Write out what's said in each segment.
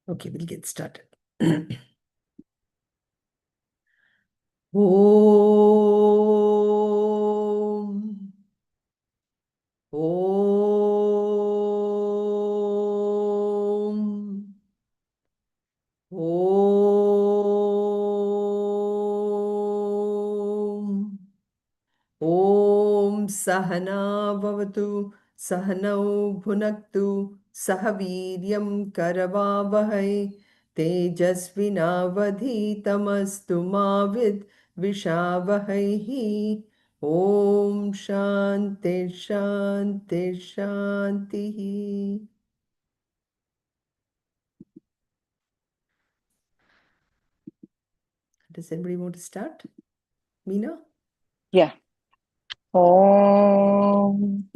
Okay, we'll get started. Om. Om. Om. Om Sahana Bhavatu Sahanau Bhunaktu Sahaviryam Karavavahai Tejasvinavadhitamastu Mavid Vishavahai. Om Shanti Shanti Shanti. Does anybody want to start? Meena? Yeah. Om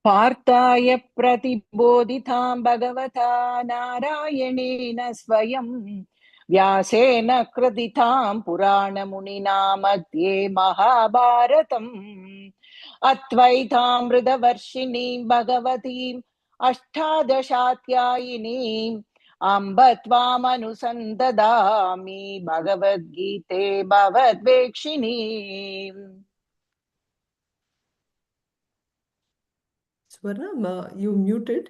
Partaya Pratibodhitham Bhagavata Narayanena Swayam Vyasena Krititham Purana Munina Madhye Mahabharatam Advaitam Vridavarshinim Bhagavatim Ashtadashatyayinim Ambatvam Anusandadami Bhagavad Gita Bhavad Swarnam, you muted.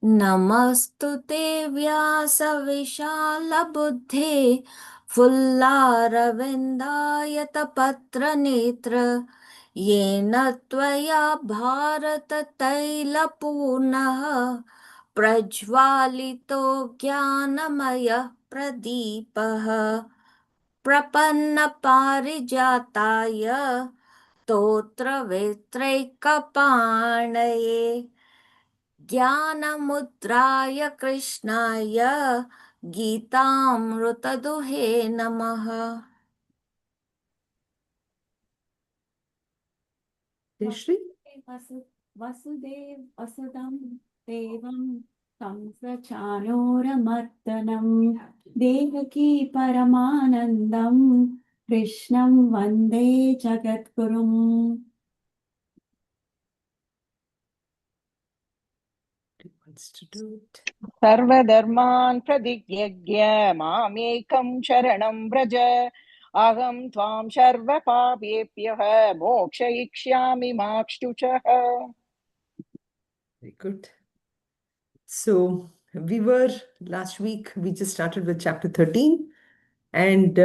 नमस्तुते व्यासविशालबुद्धे फुल्लारविन्दायतपत्रनेत्र येन त्वया भारततैलपूर्णः प्रज्वालितो ज्ञानमयः प्रदीपः प्रपन्नपारिजाताय स्तोत्रवेत्रैकपाणये ज्ञानमुद्राय कृष्णाय गीतामृतदुहे नमः। Jayashree? Vasudev असुदं देवं कंसचाणूरमर्दनं देवकी परमानन्दं कृष्णं वन्दे जगद्गुरुम्. Who wants to do it? Sarvadharman pradhyagya mamekam sharanam vraja aham tvam sarva papepyah mokshayikshami makshtuchah. Very good. So last week, we just started with chapter 13, and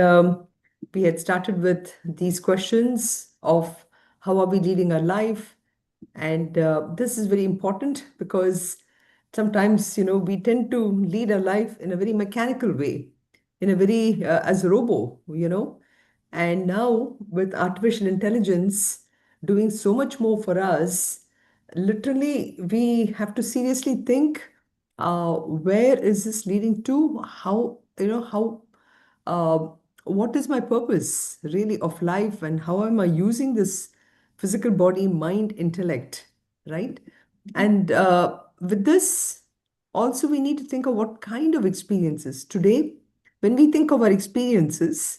we had started with these questions of how are we leading our life. And this is very important because sometimes, we tend to lead our life in a very mechanical way, in a very, as a robo. And now with artificial intelligence doing so much more for us, literally, we have to seriously think, where is this leading to? Uh, what is my purpose really of life, and how am I using this physical body, mind, intellect, right? And with this, also we need to think of what kind of experiences. Today, when we think of our experiences,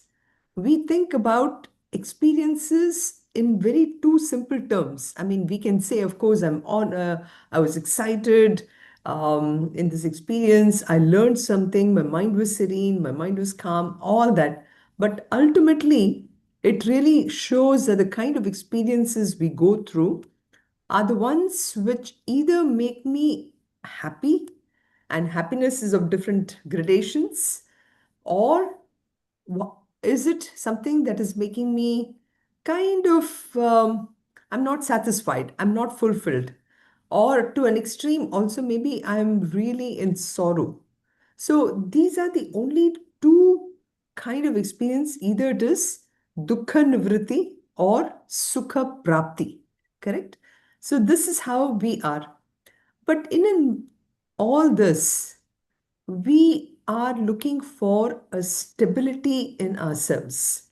we think about experiences in very two simple terms. I mean, we can say, of course, I was excited in this experience. I learned something. My mind was serene. My mind was calm, all that. But ultimately, it really shows that the kind of experiences we go through are the ones which either make me happy, and happiness is of different gradations, or is it something that is making me kind of, I'm not satisfied, I'm not fulfilled, or to an extreme, also maybe I'm really in sorrow. So these are the only two kind of experience. Either it is dukkha nivritti or sukha prapti. Correct? So this is how we are. But all this, we are looking for a stability in ourselves.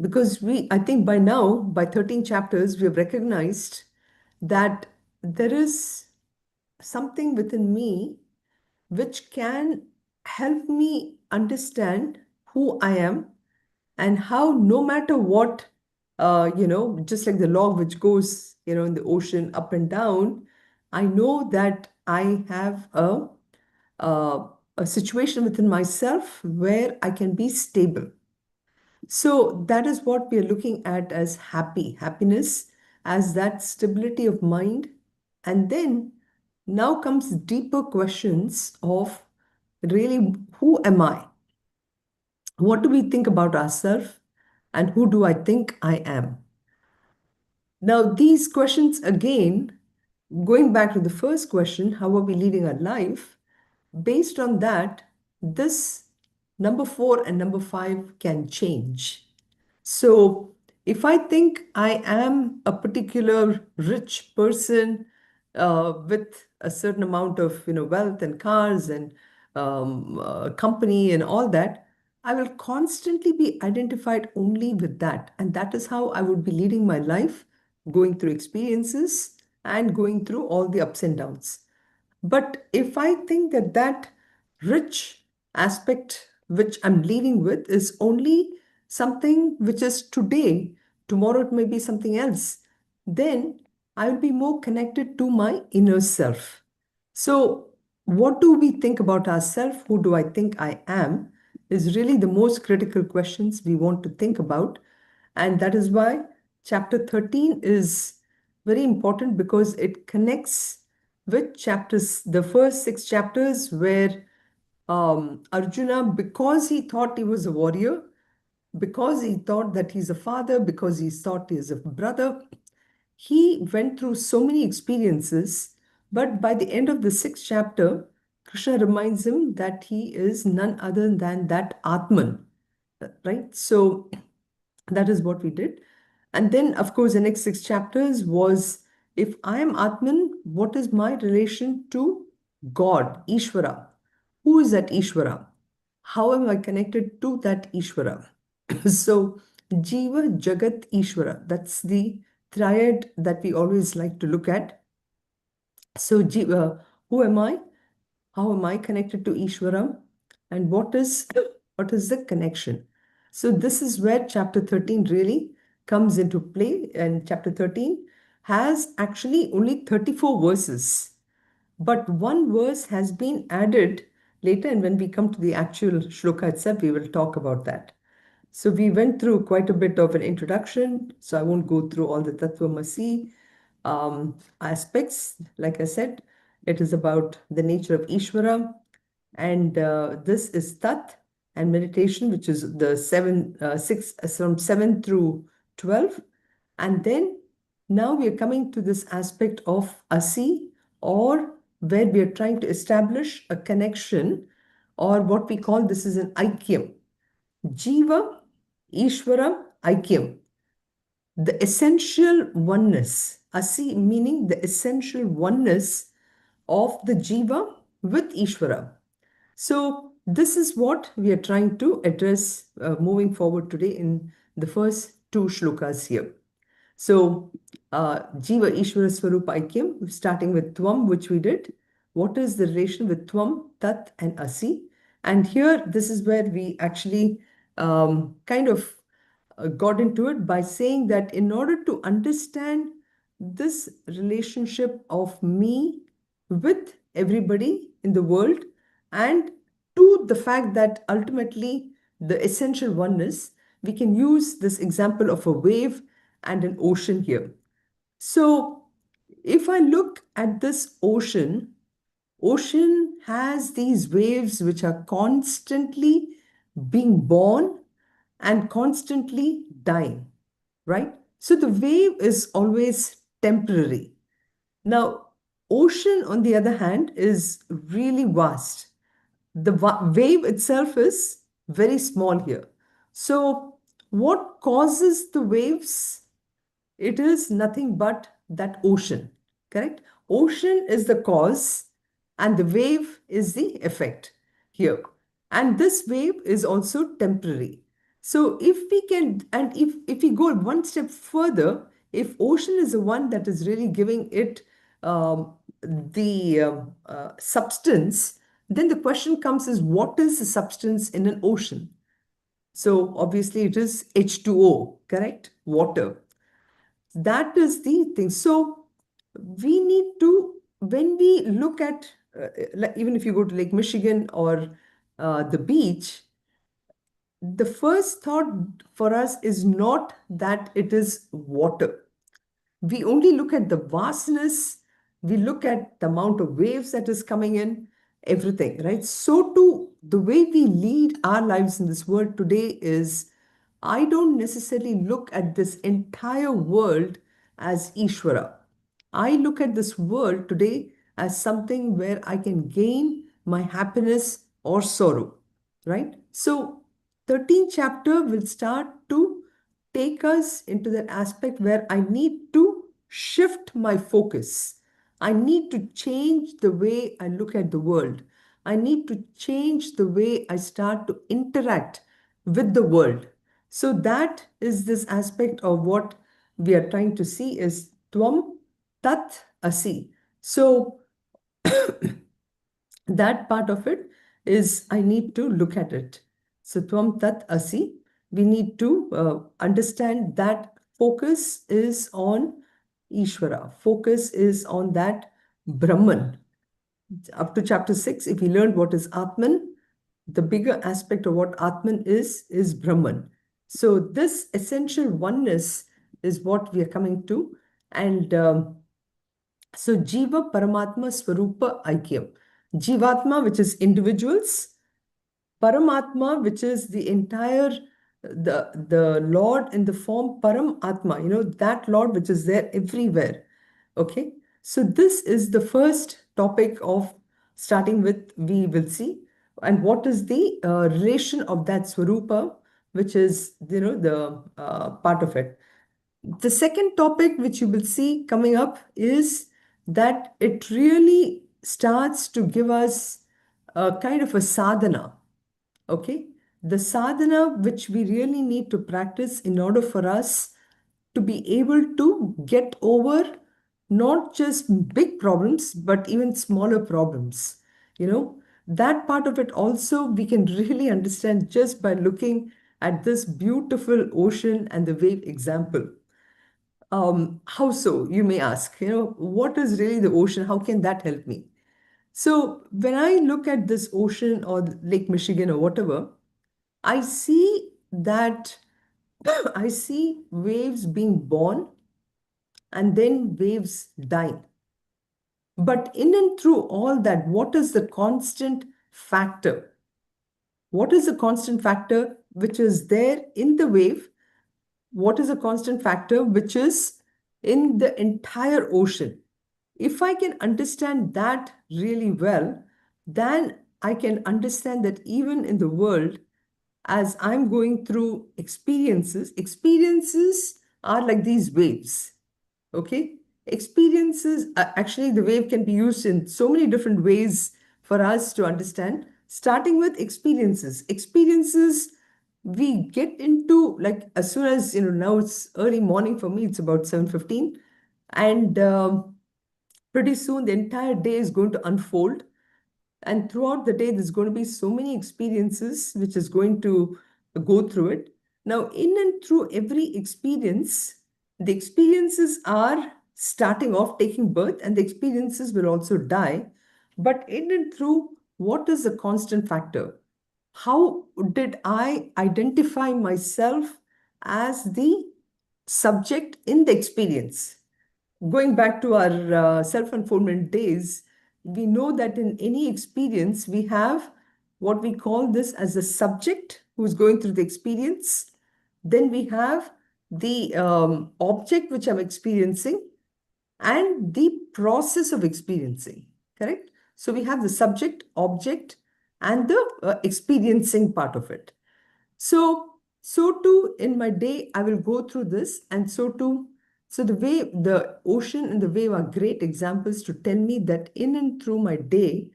Because I think by now, by 13 chapters, we have recognized that there is something within me which can help me understand who I am, and how, no matter what just like the log which goes, in the ocean up and down, I know that I have uh, a situation within myself where I can be stable. So that is what we are looking at as happiness, as that stability of mind. And then now comes deeper questions of really, who am I? What do we think about ourselves? And who do I think I am? Now, these questions again, going back to the first question, how are we leading our life? Based on that, this number 4 and number 5 can change. So, if I think I am a particular rich person with a certain amount of wealth and cars and company and all that, I will constantly be identified only with that, and that is how I would be leading my life, going through experiences and going through all the ups and downs. But if I think that that rich aspect which I'm leading with is only something which is today, tomorrow it may be something else, then I will be more connected to my inner self. So, what do we think about ourselves? Who do I think I am? Is really the most critical questions we want to think about. And that is why chapter 13 is very important, because it connects with chapters, the first 6 chapters, where Arjuna, because he thought he was a warrior, because he thought that he's a father, because he thought he's a brother, he went through so many experiences. But by the end of the 6th chapter, Krishna reminds him that he is none other than that Atman, right? So that is what we did. And then, of course, the next 6 chapters was, if I am Atman, what is my relation to God, Ishvara? Who is that Ishvara? How am I connected to that Ishvara? So, Jiva, Jagat, Ishvara. That's the triad that we always like to look at. So, Jiva, who am I? How am I connected to Ishvara? And what is the connection? So this is where chapter 13 really comes into play. And chapter 13 has actually only 34 verses. But one verse has been added later, and when we come to the actual shloka itself, we will talk about that. So we went through quite a bit of an introduction, so I won't go through all the Tattvamasi aspects. Like I said, it is about the nature of Ishvara, and this is Tat and meditation, which is the 6 from 7 through 12. And then now we are coming to this aspect of Asi, or where we are trying to establish a connection, or what we call this is an Aikyam. Jiva, Ishvara, Aikyam. The essential oneness. Asi meaning the essential oneness of the Jiva with Ishvara. So, this is what we are trying to address moving forward today in the first 2 shlokas here. So, Jiva Ishvara Swarupa Aikyam, starting with Tvam, which we did. What is the relation with Tvam, Tat, and Asi? And here, this is where we actually kind of got into it by saying that in order to understand this relationship of me with everybody in the world, and to the fact that ultimately the essential oneness, we can use this example of a wave and an ocean here. So if I look at this ocean has these waves which are constantly being born and constantly dying, right? So the wave is always temporary. Now, ocean, on the other hand, is really vast. The wave itself is very small here. So, what causes the waves? It is nothing but that ocean, correct? Ocean is the cause, and the wave is the effect here. And this wave is also temporary. So if we can, and if we go one step further, if ocean is the one that is really giving it the substance, then the question comes is, what is the substance in an ocean? So obviously it is H2O, correct? Water. That is the thing. So we need to, when we look at, like even if you go to Lake Michigan or the beach, the first thought for us is not that it is water. We only look at the vastness, we look at the amount of waves that is coming in, everything, right? So too, the way we lead our lives in this world today is, I don't necessarily look at this entire world as Ishvara. I look at this world today as something where I can gain my happiness or sorrow, right? So 13th chapter will start to take us into that aspect where I need to shift my focus. I need to change the way I look at the world. I need to change the way I start to interact with the world. So that is this aspect of what we are trying to see is Tvam Tat Asi. So that part of it is I need to look at it. So Tvam Tat Asi, we need to understand that focus is on Ishvara. Focus is on that Brahman. Up to chapter 6, if we learned what is Atman, the bigger aspect of what Atman is Brahman. So this essential oneness is what we are coming to. And so Jiva Paramatma Swarupa Aikyam. Jivatma, which is individuals, Paramatma, which is the entire, the Lord in the form Paramatma, that Lord which is there everywhere. Okay. So this is the first topic of starting with, we will see. And what is the relation of that Swarupa, which is, the part of it. The second topic which you will see coming up is that it really starts to give us a kind of a sadhana. Okay, the sadhana which we really need to practice in order for us to be able to get over not just big problems but even smaller problems. That part of it also we can really understand just by looking at this beautiful ocean and the wave example. How so, you may ask? What is really the ocean? How can that help me? So when I look at this ocean or Lake Michigan or whatever, I see that I see waves being born and then waves dying. But in and through all that, what is the constant factor? What is the constant factor which is there in the wave? What is a constant factor which is in the entire ocean? If I can understand that really well, then I can understand that even in the world, as I'm going through experiences, experiences are like these waves. Okay? Experiences, actually, the wave can be used in so many different ways for us to understand. Starting with experiences. Experiences, we get into, like, as soon as, now it's early morning for me, it's about 7:15. And pretty soon the entire day is going to unfold. And throughout the day, there's going to be so many experiences which is going to go through it. Now, in and through every experience, the experiences are starting off taking birth and the experiences will also die. But in and through, what is the constant factor? How did I identify myself as the subject in the experience? Going back to our self-unfoldment days, we know that in any experience, we have what we call this as the subject who's going through the experience. Then we have the object which I'm experiencing and the process of experiencing, correct? So we have the subject, object, and the experiencing part of it. So too in my day, I will go through this, and so too. So the way the ocean and the wave are great examples to tell me that in and through my day,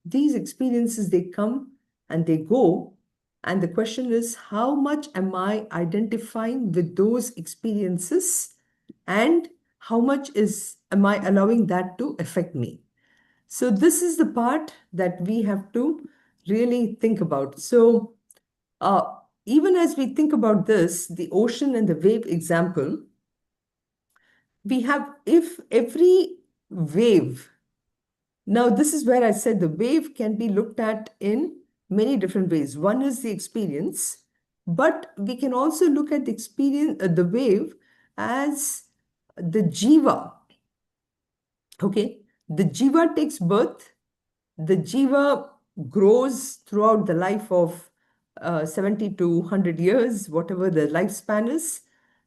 these experiences, they come and they go. And the question is, how much am I identifying with those experiences and how much am I allowing that to affect me? So this is the part that we have to really think about. So uh, even as we think about this, the ocean and the wave example, we have, if every wave, now this is where I said the wave can be looked at in many different ways. One is the experience, but we can also look at the experience, the wave as the jiva. Okay, the jiva takes birth, the jiva grows throughout the life of 70 to 100 years, whatever the lifespan is,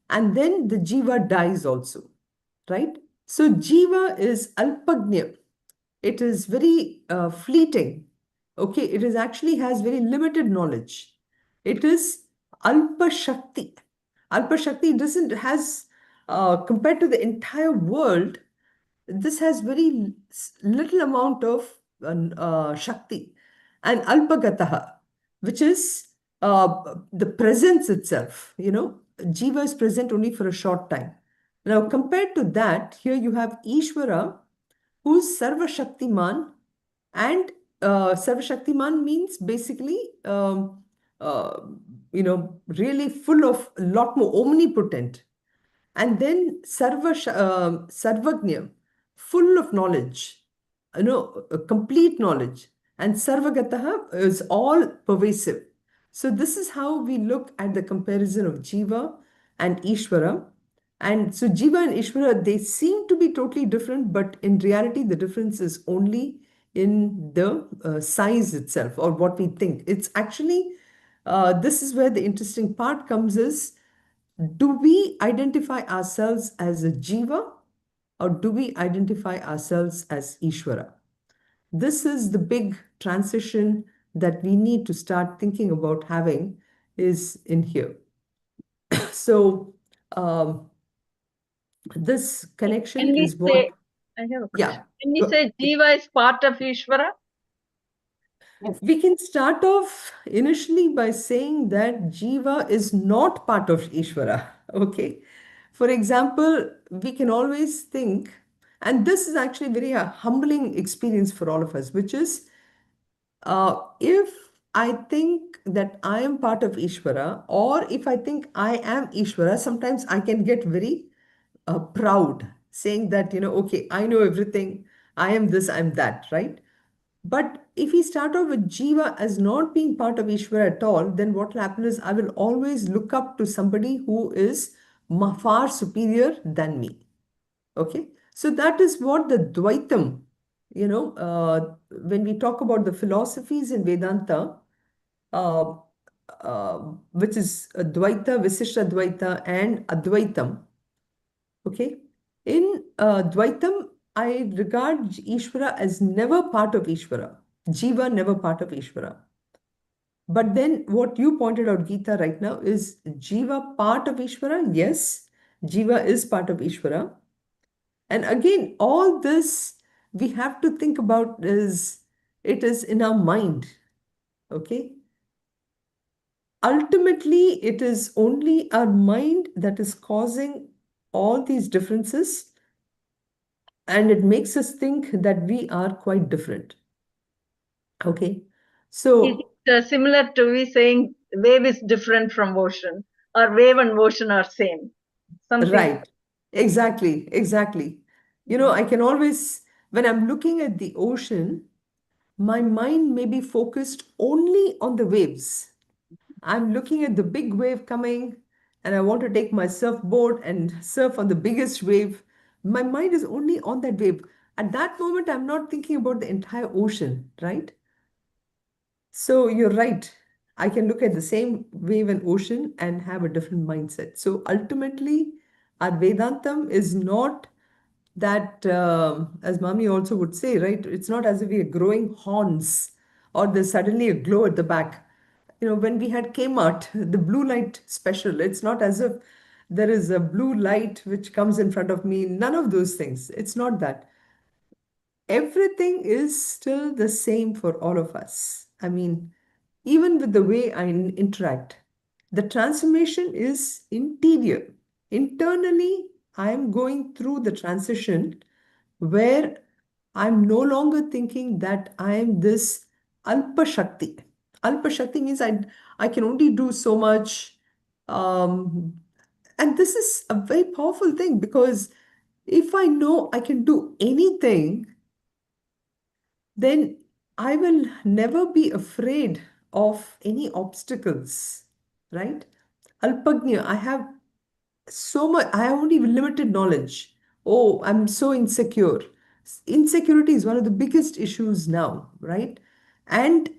and then the jiva dies also, right? So jiva is alpagnya. It is very fleeting. Okay, it is actually has very limited knowledge. It is alpa shakti. Alpa shakti doesn't has compared to the entire world, this has very little amount of shakti. And alpagataha, which is the presence itself, jiva is present only for a short time. Now, compared to that, here you have Ishvara, who's Sarva Shaktiman, and Sarva Shaktiman means basically, uh, really full of a lot more omnipotent. And then Sarvagnya, full of knowledge, complete knowledge. And Sarvagataha is all pervasive. So this is how we look at the comparison of Jiva and Ishvara. And so Jiva and Ishvara, they seem to be totally different, but in reality, the difference is only in the size itself, or what we think. It's actually, this is where the interesting part comes is, do we identify ourselves as a jiva, or do we identify ourselves as Ishvara? This is the big transition that we need to start thinking about having is in here. So this connection Can we is what, say, I have a question. yeah. Can we say Jiva is part of Ishvara? We can start off initially by saying that Jiva is not part of Ishvara. Okay. For example, we can always think, and this is actually very humbling experience for all of us, which is if I think that I am part of Ishvara, or if I think I am Ishvara, sometimes I can get very proud, saying that, okay, I know everything, I am this, I'm that, right? But if we start off with Jiva as not being part of Ishvara at all, then what will happen is I will always look up to somebody who is far superior than me. Okay. So that is what the Dvaitam, when we talk about the philosophies in Vedanta, uh, uh, which is Dvaita, Visishta Dvaita, and Advaitam. Okay. In Dvaitam, I regard Ishvara as never part of Ishvara. Jiva never part of Ishvara. But then what you pointed out, Gita, right now is Jiva part of Ishvara? Yes, Jiva is part of Ishvara. And again, all this we have to think about is it is in our mind. Okay. Ultimately, it is only our mind that is causing all these differences, and it makes us think that we are quite different. Okay. Is So, it similar to we saying wave is different from ocean, or wave and ocean are same? Something. right. Exactly. Exactly. I can always, when I'm looking at the ocean, my mind may be focused only on the waves. I'm looking at the big wave coming, and I want to take my surfboard and surf on the biggest wave. My mind is only on that wave. At that moment, I'm not thinking about the entire ocean, right? So you're right. I can look at the same wave and ocean and have a different mindset. So ultimately, our Vedantam is not that, as Mami also would say, right? It's not as if we are growing horns or there's suddenly a glow at the back. When we had Kmart, the blue light special, it's not as if there is a blue light which comes in front of me. None of those things. It's not that. Everything is still the same for all of us. I mean, even with the way I interact, the transformation is interior. Internally, I am going through the transition where I'm no longer thinking that I am this Alpa Shakti. Alpa Shakti means I can only do so much. Um, and this is a very powerful thing because if I know I can do anything, then I will never be afraid of any obstacles, right? Alpagnya, I have so much, I have only limited knowledge. Oh, I'm so insecure. Insecurity is one of the biggest issues now, right? And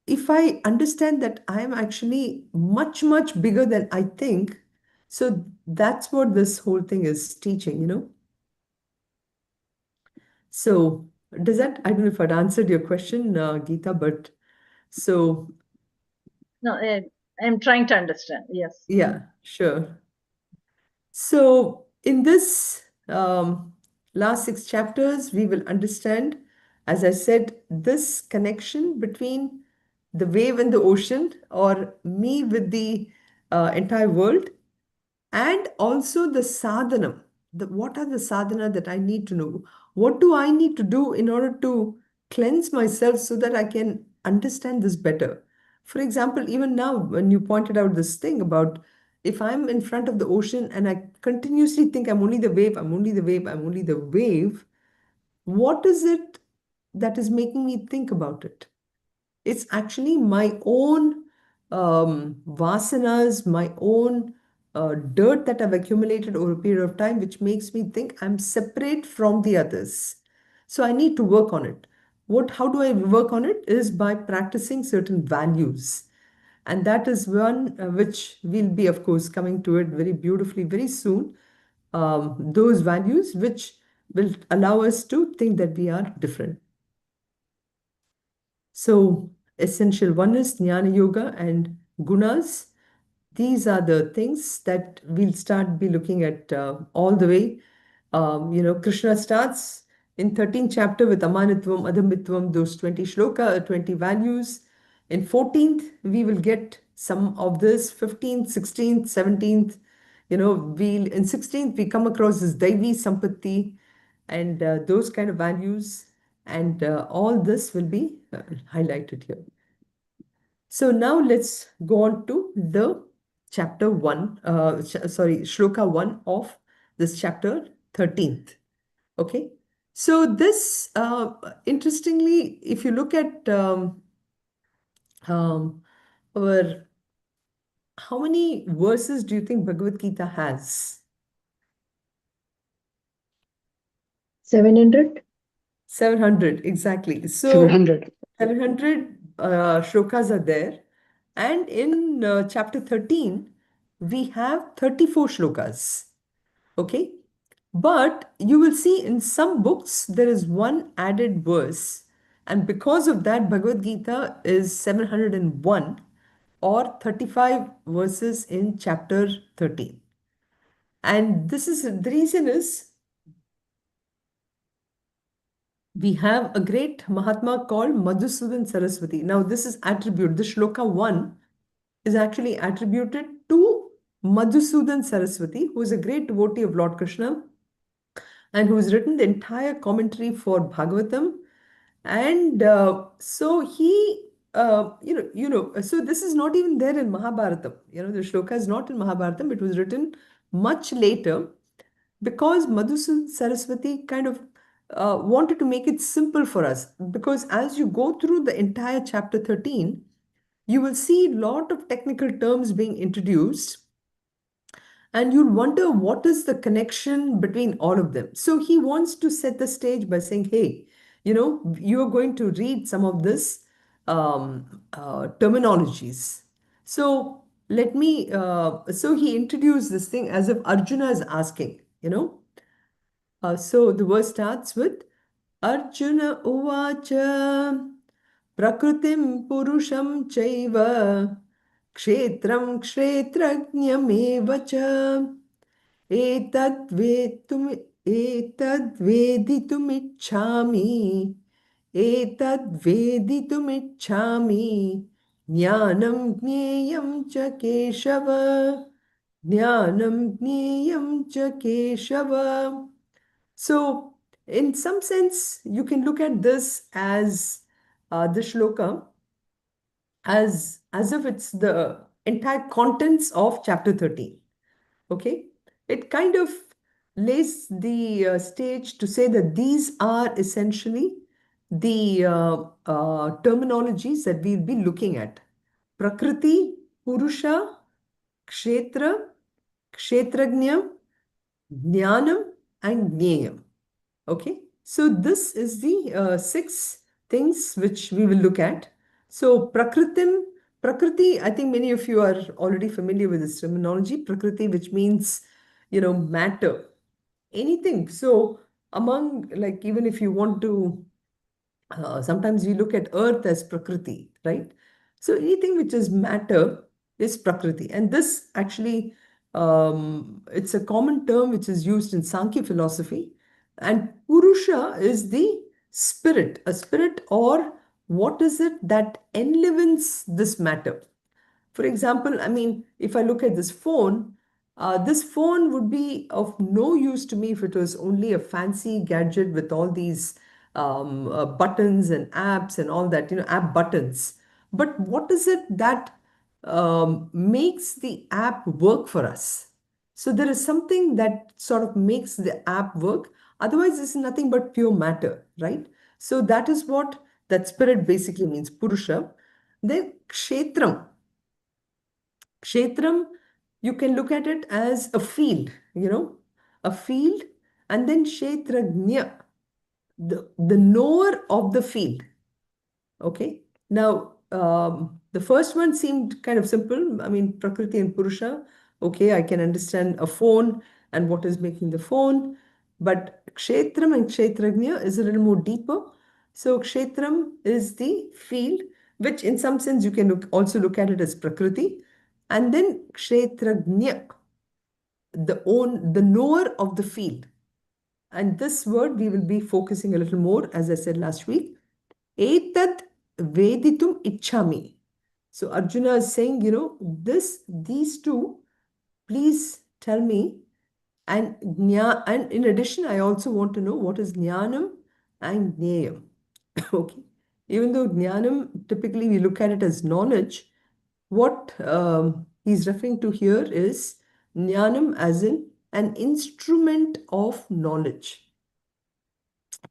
if I understand that I am actually much, much bigger than I think, so that's what this whole thing is teaching, you know? So, does that, I don't know if I'd answered your question, Geeta, but so, No, I'm trying to understand. Yes. yeah, sure. So, in this last six chapters, we will understand, as I said, this connection between the wave and the ocean, or me with the entire world, and also the sadhana. What are the sadhana that I need to know? What do I need to do in order to cleanse myself so that I can understand this better? For example, even now, when you pointed out this thing about if I'm in front of the ocean and I continuously think I'm only the wave, I'm only the wave, I'm only the wave, what is it that is making me think about it? It's actually my own vasanas, my own dirt that I've accumulated over a period of time, which makes me think I'm separate from the others. So I need to work on it. How do I work on it? Is by practicing certain values. And that is one which we'll be, of course, coming to it very beautifully very soon. Those values which will allow us to think that we are different. So, essential one is Jnana Yoga and Gunas. These are the things that we'll start be looking at all the way. Krishna starts in 13th chapter with Amanitvam, Adhamitvam, those 20 shloka, 20 values. In 14th, we will get some of this, 15th, 16th, 17th. In 16th, we come across this Daivi Sampatti and those kind of values. And all this will be highlighted here. So now let's go on to the chapter 1, shloka 1 of this chapter 13th. Okay. So this, interestingly, if you look at um, our, how many verses do you think Bhagavad Gita has? 700? 700, exactly. So 700. 700 shlokas are there. And in chapter 13, we have 34 shlokas. Okay. But you will see in some books, there is one added verse. And because of that, Bhagavad Gita is 701 or 35 verses in chapter 13. And this is the reason is we have a great Mahatma called Madhusudan Saraswati. Now, this is attribute, the shloka 1 is actually attributed to Madhusudan Saraswati, who is a great devotee of Lord Krishna and who has written the entire commentary for Bhagavatam. And so he, so this is not even there in Mahabharatam. The shloka is not in Mahabharatam. It was written much later because Madhusudan Saraswati kind of wanted to make it simple for us. Because as you go through the entire chapter 13, you will see a lot of technical terms being introduced and you'll wonder what is the connection between all of them. So he wants to set the stage by saying, hey, you're going to read some of this terminologies. So so he introduced this thing as if Arjuna is asking, so the verse starts with Arjuna Uvacha Prakritim Purusham Chaiva Kshetram Kshetrajñameva cha etadveditumiच्छामि etadveditumiच्छामि Jnanam Jneyam cha Keshava Jnanam Jneyam cha Keshava. So, in some sense, you can look at this as the shloka as if it's the entire contents of chapter 13. Okay, it kind of lays the stage to say that these are essentially the terminologies that we'll be looking at: Prakriti, Purusha, Kshetra, Kshetrajna, Jnanam, and Jneyam. Okay, so this is the six things which we will look at. So Prakriti, I think many of you are already familiar with this terminology, Prakriti, which means, matter, anything. So among, like, even if you want to, sometimes we look at earth as Prakriti, right? So anything which is matter is Prakriti. And this actually, it's a common term which is used in Sankhya philosophy. And Purusha is the spirit, a spirit, or what is it that enlivens this matter. For example, I mean, if I look at this phone would be of no use to me if it was only a fancy gadget with all these buttons and apps and all that, app buttons. But what is it that makes the app work for us? So there is something that sort of makes the app work. Otherwise, it's nothing but pure matter, right? So that is what that spirit basically means, Purusha. Then Kshetram. Kshetram, you can look at it as a field, a field, and then Kshetrajna, the knower of the field. Okay. Now, the first one seemed kind of simple. I mean, Prakriti and Purusha. Okay, I can understand a phone and what is making the phone. But Kshetram and Kshetrajna is a little more deeper. So, Kshetram is the field, which in some sense you can also look at it as Prakriti. And then Kshetrajna, the knower of the field. And this word we will be focusing a little more, as I said last week. Etat veditum ichhami. So Arjuna is saying, these two, please tell me. And in addition, I also want to know what is jnanam and jneyam. Okay. Even though jnanam, typically we look at it as knowledge, what he's referring to here is jnanam as in an instrument of knowledge.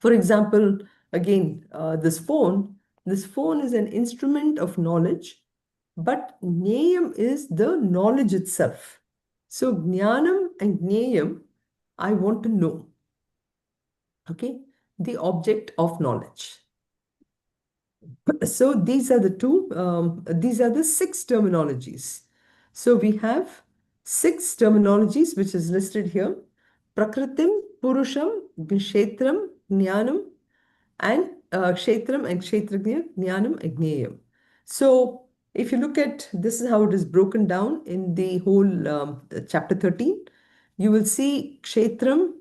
For example, again, this phone is an instrument of knowledge, but Jnayam is the knowledge itself. So Jnanam and Jnayam, I want to know. Okay, the object of knowledge. So these are these are the six terminologies. So we have six terminologies which is listed here: Prakritim, Purusham, Kshetram, Jnanam, and Kshetram and Kshetrajna, Jnanam, Agneyam. So if you look at this is how it is broken down in the whole chapter 13. You will see Kshetram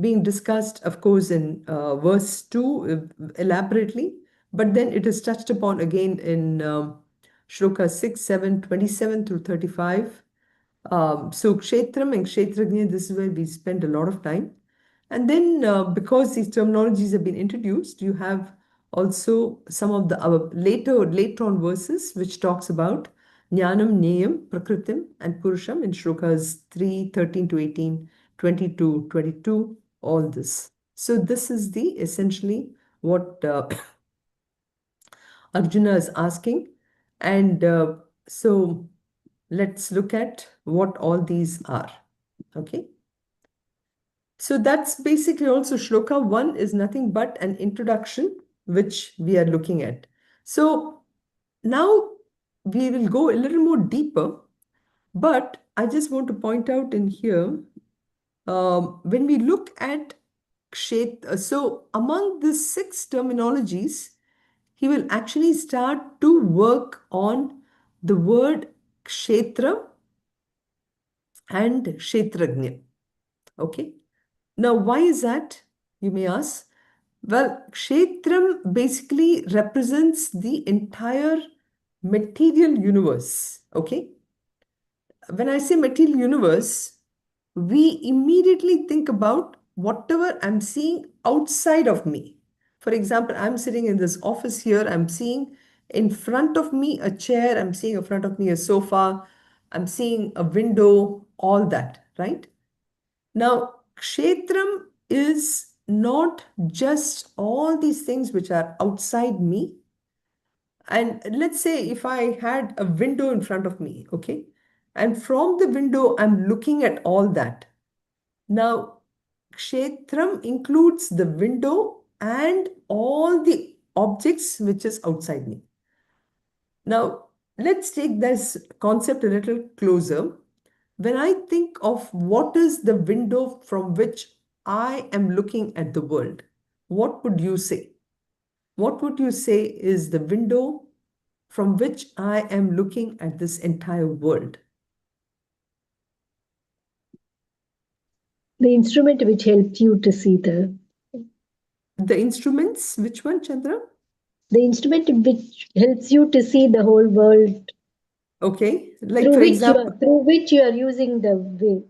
being discussed, of course, in verse 2 elaborately, but then it is touched upon again in Shloka 6, 7, 27 through 35. So Kshetram and Kshetrajna, this is where we spend a lot of time. And then because these terminologies have been introduced, you have also some of the later on verses which talks about Jnanam, Neyam, Prakritim, and Purusham in Shlokas 3, 13 to 18, 20 to 22, all this. So this is the essentially what Arjuna is asking. And so let's look at what all these are. Okay. So that's basically also Shloka 1 is nothing but an introduction which we are looking at. So now we will go a little more deeper, but I just want to point out in here, when we look at Kshetra, so among the six terminologies, he will actually start to work on the word Kshetra and Kshetrajna. Okay. Now, why is that, you may ask? Well, Kshetram basically represents the entire material universe. Okay. When I say material universe, we immediately think about whatever I'm seeing outside of me. For example, I'm sitting in this office here, I'm seeing In front of me, a chair, I'm seeing in front of me a sofa, I'm seeing a window, all that, right? Now, kshetram is not just all these things which are outside me. And let's say if I had a window in front of me, okay? And from the window, I'm looking at all that. Now, kshetram includes the window and all the objects which is outside me. Now, let's take this concept a little closer. When I think of what is the window from which I am looking at the world, what would you say? What would you say is the window from which I am looking at this entire world? The instrument which helped you to see The instruments, which one, Chandra? the instrument which helps you to see the whole world, Okay, like for example, through which you are using the way.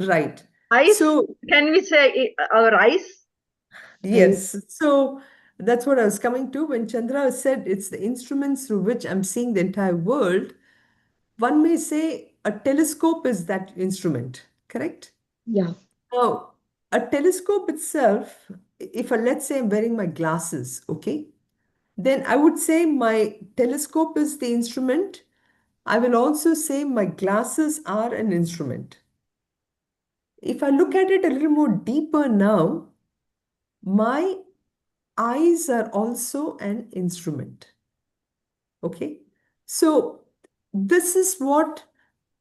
right. Eyes? So, Can we say our eyes? yes, so that's what I was coming to. When Chandra said it's the instruments through which I'm seeing the entire world, one may say a telescope is that instrument, correct? Yeah. Now, a telescope itself, if I, let's say I'm wearing my glasses, okay, then I would say my telescope is the instrument. I will also say my glasses are an instrument. If I look at it a little more deeper now, my eyes are also an instrument. Okay, so this is what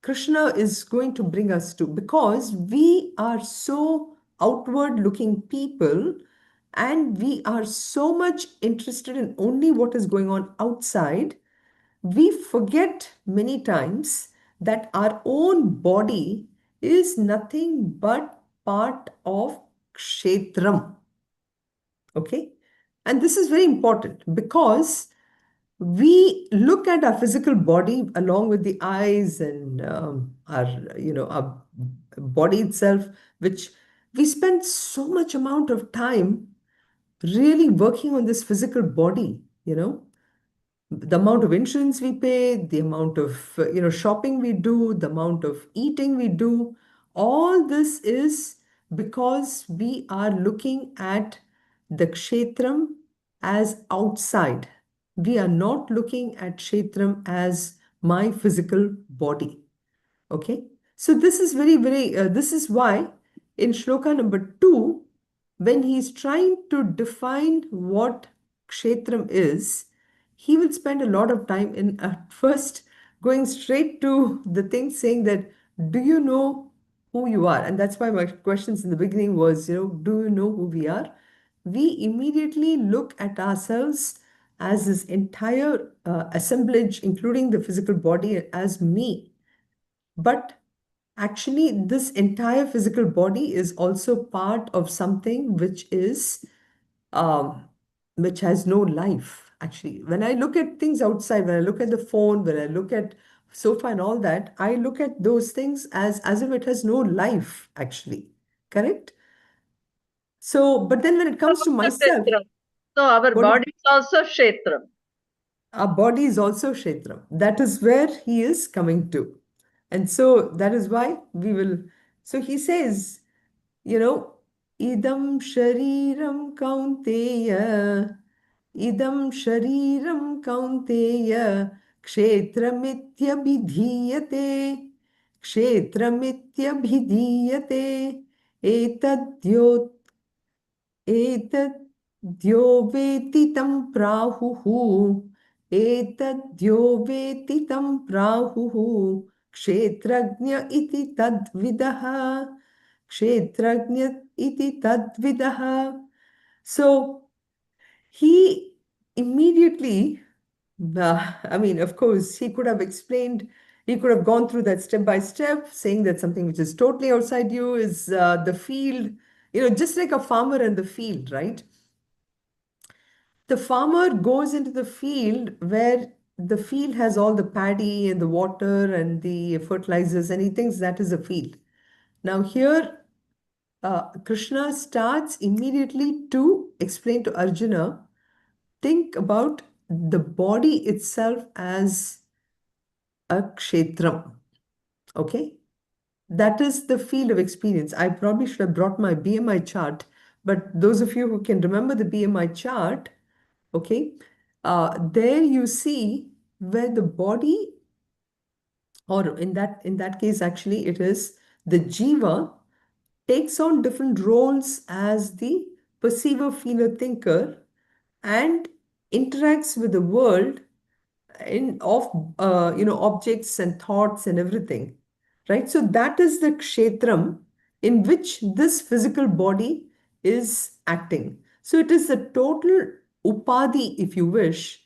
Krishna is going to bring us to, because we are so outward looking people and we are so much interested in only what is going on outside. We forget many times that our own body is nothing but part of kshetram. Okay, and this is very important because we look at our physical body along with the eyes and our body itself, which we spend so much amount of time really working on this physical body, the amount of insurance we pay, the amount of shopping we do, the amount of eating we do, all this is because we are looking at the kshetram as outside. We are not looking at kshetram as my physical body. Okay, so this is very, very, this is why in shloka number 2, when he's trying to define what kshetram is, he will spend a lot of time in at first going straight to the thing saying that, do you know who you are? And that's why my questions in the beginning was, do you know who we are? We immediately look at ourselves as this entire assemblage, including the physical body, as me. But actually, this entire physical body is also part of something um, which has no life. Actually, when I look at things outside, when I look at the phone, when I look at sofa and all that, I look at those things as if it has no life. Actually, correct? So, but then when it comes to Also myself, Kshetram. So our what is body is also Kshetram. our body is also Kshetram. That is where he is coming to. And so that is why we will. So he says, idam shariram kaunteya, idam shariram kaunteya, kshetramityabhidhiyate, kshetramityabhidhiyate, etadyo एतद्यो वेति तं प्राहुः एतद्यो वेति तं प्राहुः क्षेत्रज्ञ इति तद्विदः क्षेत्रज्ञ इति तद्विदः. So he immediately, I mean, of course, he could have explained, he could have gone through that step by step, saying that something which is totally outside you is the field, just like a farmer and the field, right? The farmer goes into the field where the field has all the paddy and the water and the fertilizers, and he thinks that is a field. Now, here, Krishna starts immediately to explain to Arjuna, think about the body itself as a kshetram. Okay? That is the field of experience. I probably should have brought my BMI chart, but those of you who can remember the BMI chart, okay, there you see where the body, or in that case, actually, it is the jiva takes on different roles as the perceiver, feeler, thinker, and interacts with the world in of objects and thoughts and everything, right? So that is the kshetram in which this physical body is acting. So it is the total upadhi, if you wish,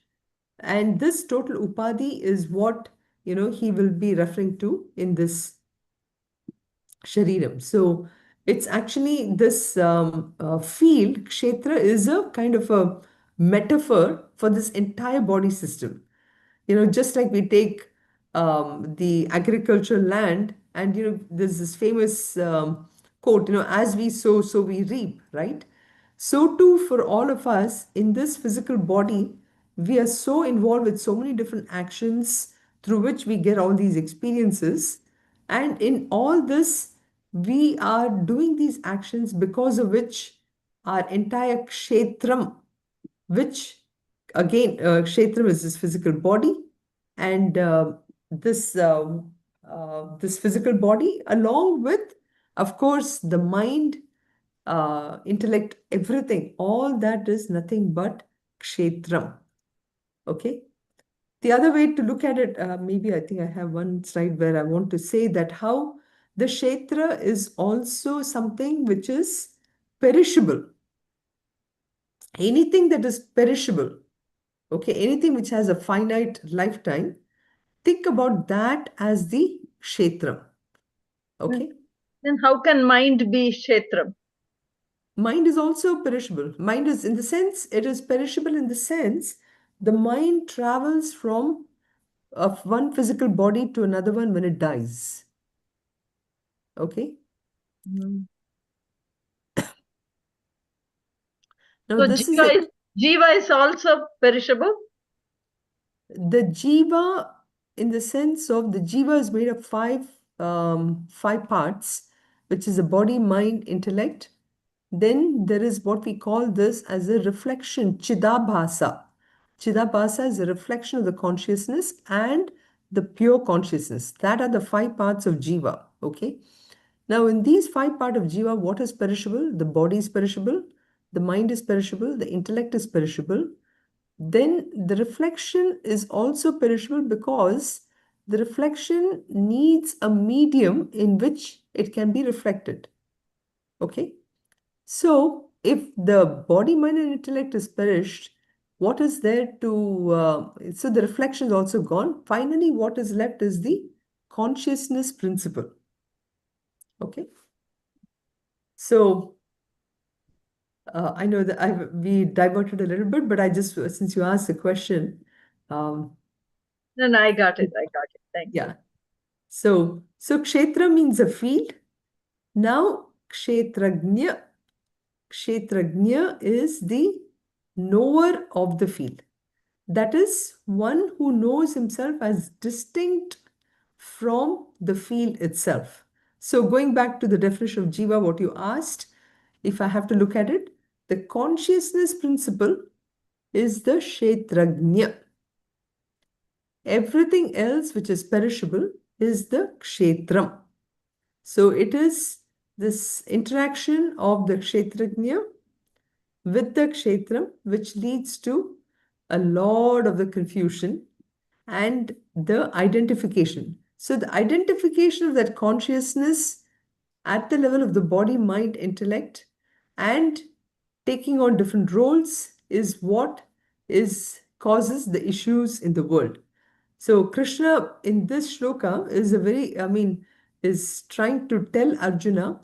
and this total upadhi is what he will be referring to in this shariram. So it's actually this field. Kshetra is a kind of a metaphor for this entire body system. Just like we take the agricultural land, and there's this famous quote, as we sow, so we reap, right? So too for all of us in this physical body, we are so involved with so many different actions through which we get all these experiences. And in all this, we are doing these actions because of which our entire kshetram, which again, kshetram is this physical body, and this physical body, along with, of course, the mind, intellect, everything, all that is nothing but kshetram. Okay. The other way to look at it, maybe I think I have one slide where I want to say that how the kshetra is also something which is perishable. Anything that is perishable, okay, anything which has a finite lifetime, think about that as the kshetra. Okay. Then how can mind be kshetram? Mind is also perishable. Mind is, in the sense, it is perishable in the sense the mind travels from one physical body to another one when it dies. Okay. Now So this is it. jiva is also perishable. The jiva, in the sense of the jiva, is made of five parts, which is the body, mind, intellect. Then there is what we call this as a reflection, chidabhasa. Chidabhasa is a reflection of the consciousness and the pure consciousness. That are the five parts of jiva. Okay. Now, in these five parts of jiva, what is perishable? The body is perishable, the mind is perishable, the intellect is perishable. Then the reflection is also perishable because the reflection needs a medium in which it can be reflected. Okay. So, if the body, mind, and intellect is perished, what is there to, so the reflection is also gone. Finally, what is left is the consciousness principle. Okay. So, I know that we diverted a little bit, but I just, since you asked the question, No, I got it. Thank you. yeah. So kshetra means a field. Now, kshetragnya is the knower of the field. That is one who knows himself as distinct from the field itself. So going back to the definition of jiva, what you asked, if I have to look at it, the consciousness principle is the kshetragnya. Everything else which is perishable is the kshetram. So it is this interaction of the kshetragnya with the kshetram which leads to a lot of the confusion and the identification. So the identification of that consciousness at the level of the body, mind, intellect, and taking on different roles is what causes the issues in the world. So Krishna in this shloka is trying to tell Arjuna,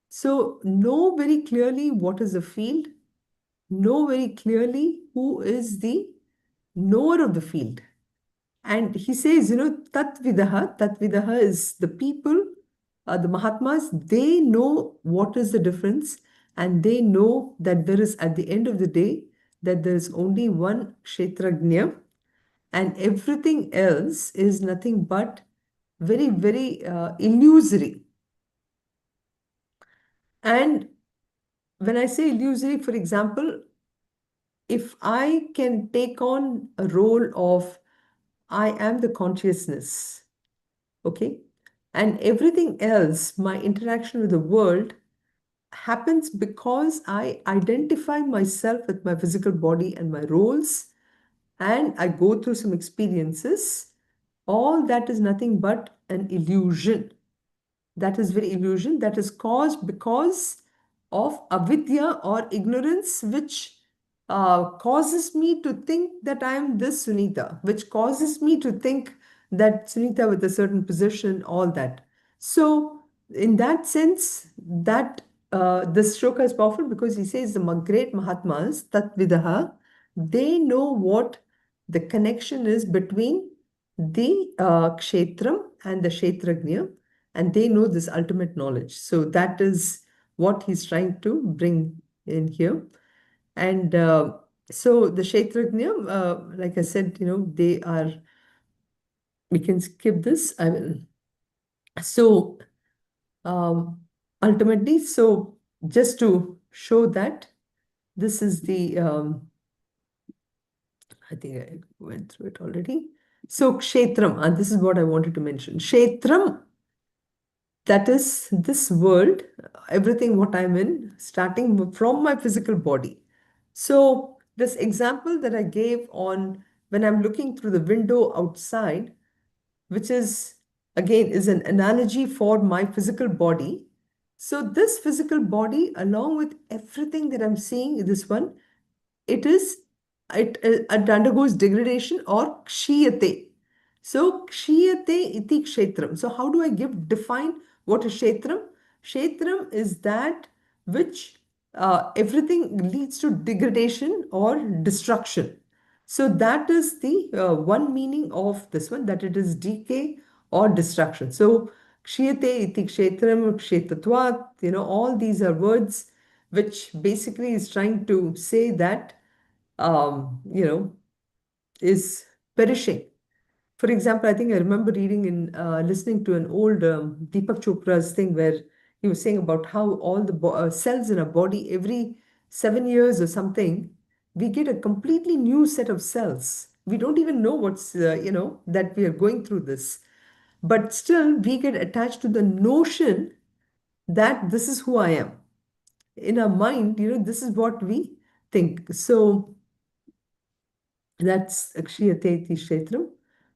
so know very clearly what is the field, know very clearly who is the knower of the field. And he says, Tatvidaha is the people, the Mahatmas, they know what is the difference, and they know that there is, at the end of the day, that there's only one Kshetrajna and everything else is nothing but very, very illusory. And when I say illusory, for example, if I can take on a role of I am the consciousness, okay, and everything else, my interaction with the world happens because I identify myself with my physical body and my roles, and I go through some experiences, all that is nothing but an illusion. That is very illusion that is caused because of avidya or ignorance, which causes me to think that I am this Sunitha, which causes me to think that Sunitha with a certain position, all that. So, in that sense, that this shloka is powerful because he says the great Mahatmas, Tat Vidaha, they know what the connection is between the Kshetram and the Kshetrajna, and they know this ultimate knowledge. So that is what he's trying to bring in here. And so the Kshetrajna, like I said, they are, we can skip this. I will. So um, ultimately, so just to show that this is the, I think I went through it already. So Kshetram, and this is what I wanted to mention. Kshetram, that is this world, everything what I'm in, starting from my physical body. So this example that I gave on when I'm looking through the window outside, which is again is an analogy for my physical body. So this physical body, along with everything that I'm seeing, this one, it is it undergoes degradation or kshiyate. So kshiyate iti kshetram. So how do I define what is kshetram? Kshetram is that which everything leads to degradation or destruction. So that is the one meaning of this one, that it is decay or destruction. So kshiyate iti kshetram, kshetatvat, all these are words which basically is trying to say that you know, is perishing. For example, I think I remember reading in listening to an old Deepak Chopra's thing where he was saying about how all the cells in our body every 7 years or something, we get a completely new set of cells. We don't even know what's that we are going through this, but still we get attached to the notion that this is who I am. In our mind, this is what we think. So that's Akshiyate Kshetram.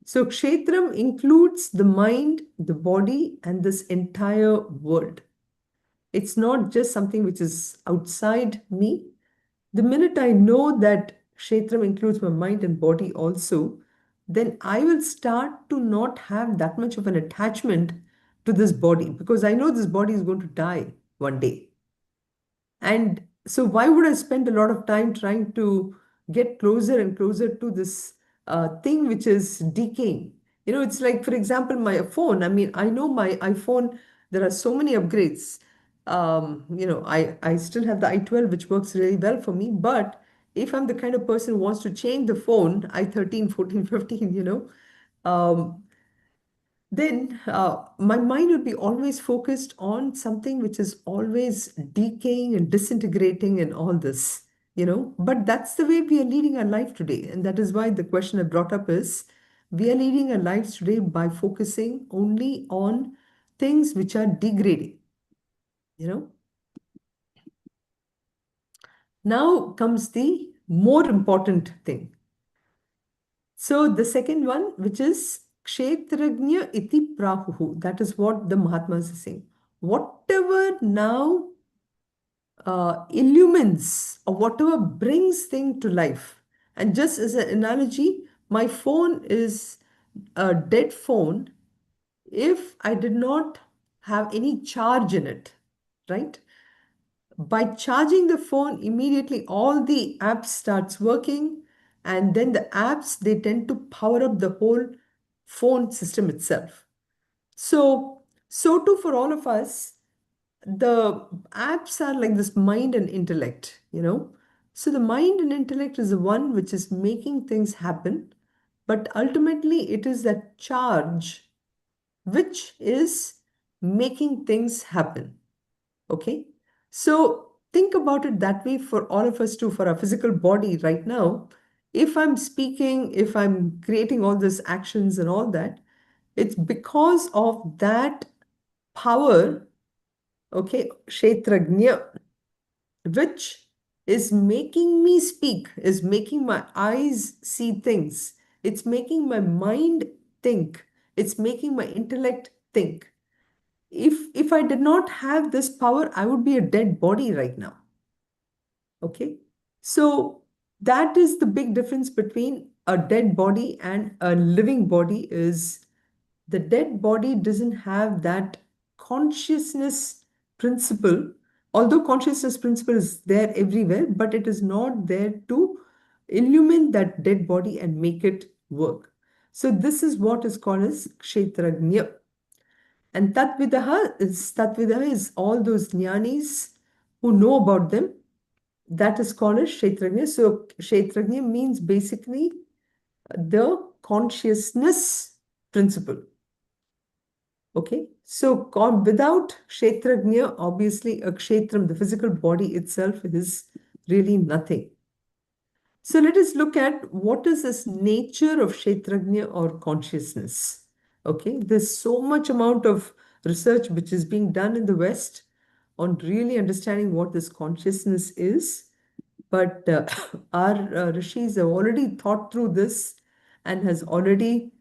So Kshetram includes the mind, the body, and this entire world. It's not just something which is outside me. The minute I know that Kshetram includes my mind and body also, then I will start to not have that much of an attachment to this body because I know this body is going to die one day. And so, why would I spend a lot of time trying to get closer and closer to this thing which is decaying? It's like, for example, my phone. I mean, I know my iPhone, there are so many upgrades. I still have the i12, which works really well for me. But if I'm the kind of person who wants to change the phone, i13, 14, 15, um, then my mind would be always focused on something which is always decaying and disintegrating and all this, But that's the way we are leading our life today. And that is why the question I brought up is we are leading our lives today by focusing only on things which are degrading, you know. Now comes the more important thing. So the second one, which is Kshetrajna iti prahuhu, that is what the Mahatmas are saying. Whatever now illumines or whatever brings thing to life. And just as an analogy, my phone is a dead phone if I did not have any charge in it, right? By charging the phone, immediately all the apps starts working, and then the apps, they tend to power up the whole phone system itself. So too for all of us, the apps are like this mind and intellect, So the mind and intellect is the one which is making things happen, but ultimately it is that charge which is making things happen. Okay. So think about it that way for all of us too, for our physical body right now. If I'm speaking, if I'm creating all these actions and all that, it's because of that power, okay, Kshetrajna, which is making me speak, is making my eyes see things. It's making my mind think. It's making my intellect think. If I did not have this power, I would be a dead body right now. Okay. So that is the big difference between a dead body and a living body is the dead body doesn't have that consciousness principle, although consciousness principle is there everywhere, but it is not there to illumine that dead body and make it work. So this is what is called as kshetrajna. And Tatvidaha is all those jnanis who know about them. That is called as kshetrajna. So kshetrajna means basically the consciousness principle. Okay, so without kshetrajna, obviously a kshetram, the physical body itself, is really nothing. So let us look at what is this nature of kshetrajna or consciousness. Okay, there's so much amount of research which is being done in the West on really understanding what this consciousness is. But our rishis have already thought through this and has already,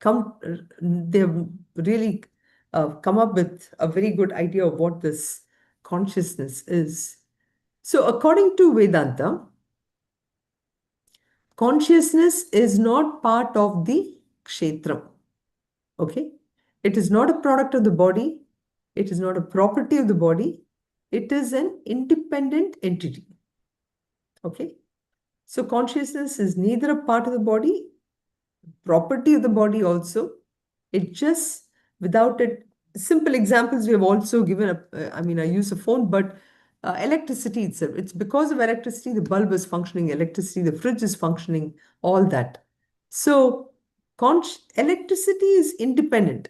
come, they've really come up with a very good idea of what this consciousness is. So according to Vedanta, consciousness is not part of the kshetram. Okay? It is not a product of the body. It is not a property of the body. It is an independent entity. Okay? So consciousness is neither a part of the body, property of the body also. It just, without it, simple examples we have also given up. I mean, I use a phone, but electricity itself, it's because of electricity, the bulb is functioning, electricity, the fridge is functioning, all that. So electricity is independent,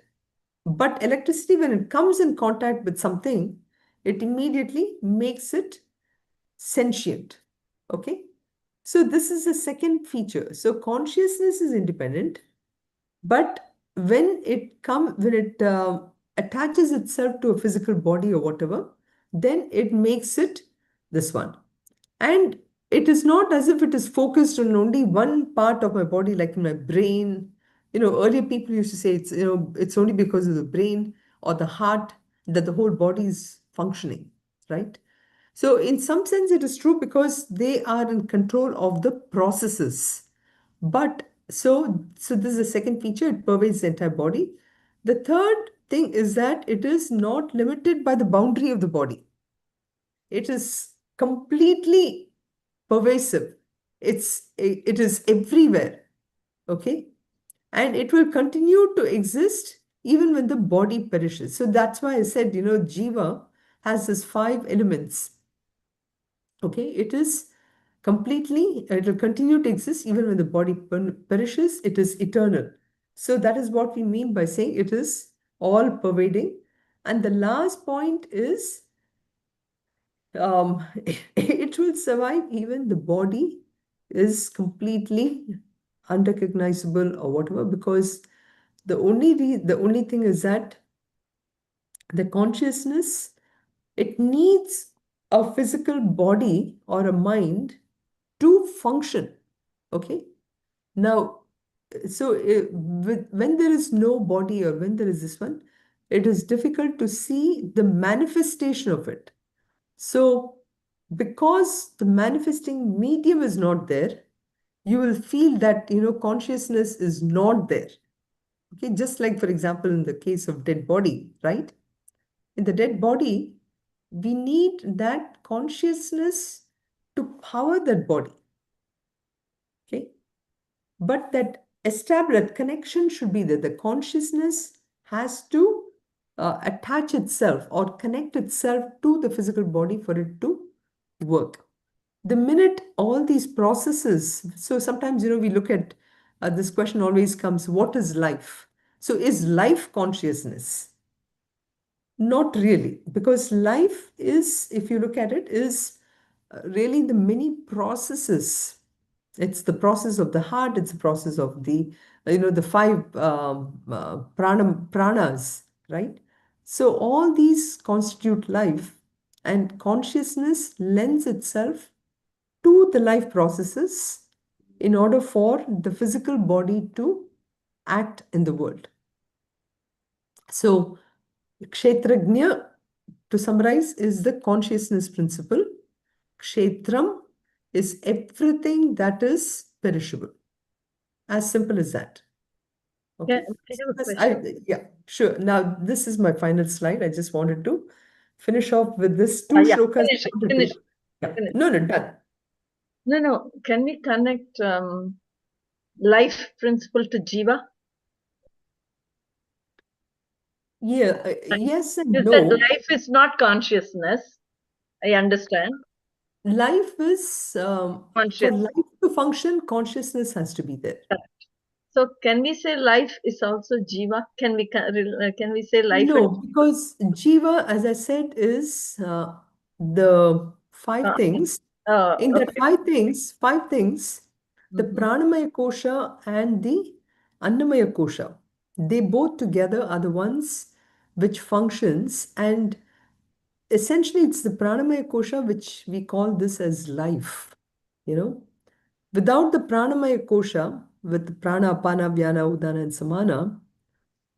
but electricity, when it comes in contact with something, it immediately makes it sentient. Okay. So this is the second feature. So consciousness is independent, but when it attaches itself to a physical body or whatever, then it makes it this one. And it is not as if it is focused on only one part of my body, like my brain. Earlier people used to say it's only because of the brain or the heart that the whole body is functioning, right? So in some sense, it is true because they are in control of the processes. But so this is the second feature, it pervades the entire body. The third thing is that it is not limited by the boundary of the body. It is completely pervasive. It is everywhere. Okay? And it will continue to exist even when the body perishes. So that's why I said, Jiva has these 5 elements. Okay, it will continue to exist even when the body perishes. It is eternal. So that is what we mean by saying it is all pervading. And the last point is it will survive even the body is completely unrecognizable or whatever, because the only thing is that the consciousness, it needs a physical body or a mind to function. Okay. Now, so when there is no body or when there is this one, it is difficult to see the manifestation of it. So because the manifesting medium is not there, you will feel that, consciousness is not there. Okay. Just like, for example, in the case of dead body, right? In the dead body, we need that consciousness to power that body. Okay. But that established connection should be there. The consciousness has to attach itself or connect itself to the physical body for it to work. The minute all these processes, so sometimes, we look at this question always comes, what is life? So is life consciousness? Not really, because life is, if you look at it, is really the many processes. It's the process of the heart, it's the process of the five pranas, right? So all these constitute life, and consciousness lends itself to the life processes in order for the physical body to act in the world. So, Kshetrajna, to summarize, is the consciousness principle. Kshetram is everything that is perishable. As simple as that. Yeah, Okay. I have a Yes, question. yeah, sure. Now, this is my final slide. I just wanted to finish off with this two Yeah, shlokas. finish, I wanted finish, to, yeah. finish. No, done. No. Can we connect life principle to Jiva? Yeah, yes and You said no. life is not consciousness. I understand. Life is, for Conscious. life to function, consciousness has to be there. So can we say life is also Jiva? Can we say life No, because Jiva, as I said, is the five and things. In that okay. five things, the Mhm. Pranamaya Kosha and the Annamaya Kosha, they both together are the ones which functions, and essentially it's the Pranamaya Kosha which we call this as life, you know. Without the Pranamaya Kosha, with Prana, Apana, Vyana, Udana, and Samana,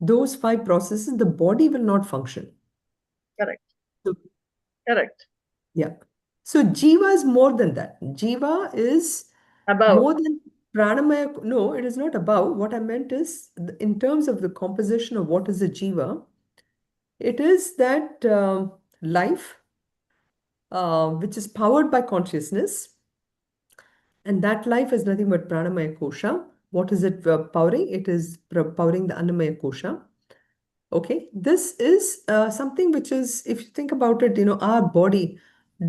those five processes, the body will not function. Correct. So, Correct. yeah. So Jiva is more than that. Jiva is Above. more than Pranamaya. No, it is not above. What I meant is, in terms of the composition of what is a Jiva, it is that life which is powered by consciousness, and that life is nothing but Pranamaya Kosha. What is it powering? It is powering the Annamaya Kosha. Okay, this is something which is, if you think about it, our body.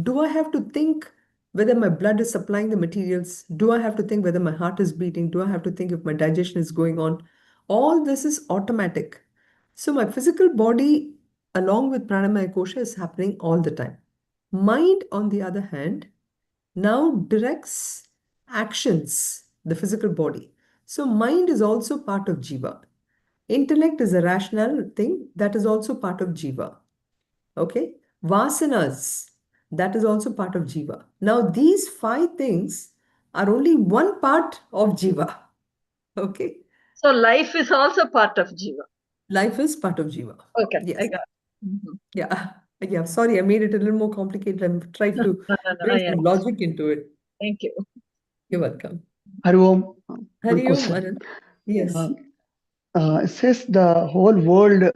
Do I have to think whether my blood is supplying the materials? Do I have to think whether my heart is beating? Do I have to think if my digestion is going on? All this is automatic. So my physical body, along with pranamaya kosha, is happening all the time. Mind, on the other hand, now directs actions, the physical body. So mind is also part of jiva. Intellect is a rational thing that is also part of jiva. Okay. Vasanas, that is also part of jiva. Now, these five things are only one part of jiva. Okay. So life is also part of Jiva. Life is part of jiva. Okay, I Yes. got it. Mhm. Yeah. Yeah. Sorry, I made it a little more complicated. I'm trying to No, bring I some understand. logic into it. Thank you. You're welcome. Hari Om, one Hari Om, question. Anand. Yes. It says the whole world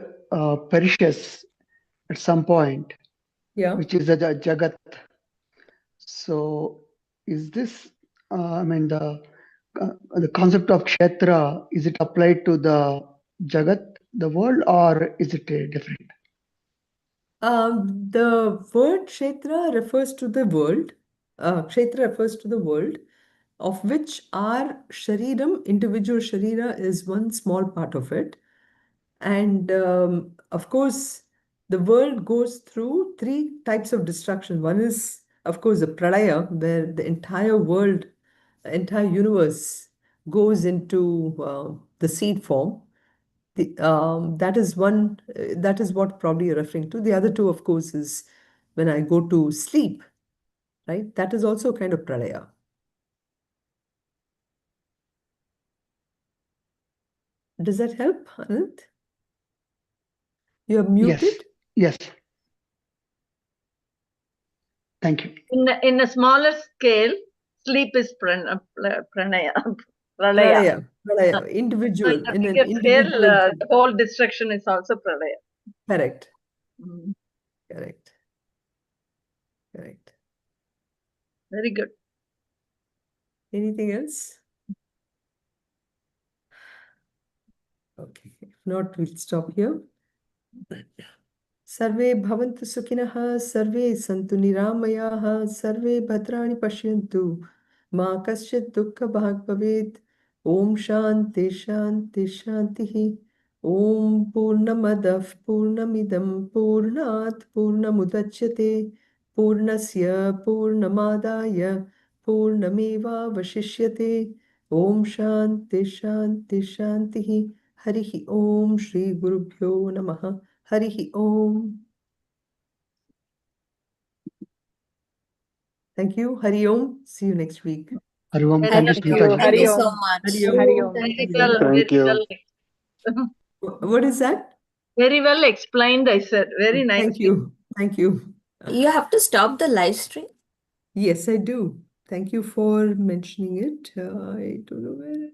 perishes at some point, Yeah. which is the Jagat. So, is this, the concept of Kshetra, is it applied to the Jagat, the world, or is it different? The word Kshetra refers to the world. Kshetra refers to the world, of which our Shariram, individual Sharira, is one small part of it. And of course, the world goes through three types of destruction. One is, of course, the Pralaya, where the entire world, the entire universe goes into the seed form. That is one, that is what probably you're referring to. The other two, of course, is when I go to sleep, right? That is also kind of pralaya. Does that help, Anand? You're Yes, muted? yes. Thank you. In a smaller scale, sleep is pranaya. Pralaya. Pralaya, So pralaya, in individual, a in an bigger scale, individual. the whole destruction is also pralaya. Correct, Mm, correct, correct. very good. Anything else? Okay, if not, we'll stop here. Sarve bhavantu sukhinah, sarve santu niramayaha, sarve bhadrani pashyantu, ma kaschit dukkha bhag bhavet. Om Shanti Shanti Shantihi. Om Purnamadav Purnamidam Purnat Purnamudachyate Purnasya Purnamadaya Purnameva Vashishyate. Om Shanti Shanti Shantihi. Harihi Om Shri Gurubhyo Namaha. Harihi Om. Thank you. Hari Om. See you next week. Hari Om. Very Thank you, Thank Sunitha you. ji. Thank Hari you Om. so much. Hari Hari Om. Om. Thank Very you. well, Thank very you. well. What is that? Very well explained, I said. Very nice. Thank you. Thank you. You have to stop the live stream. Yes, I do. Thank you for mentioning it. I don't know where.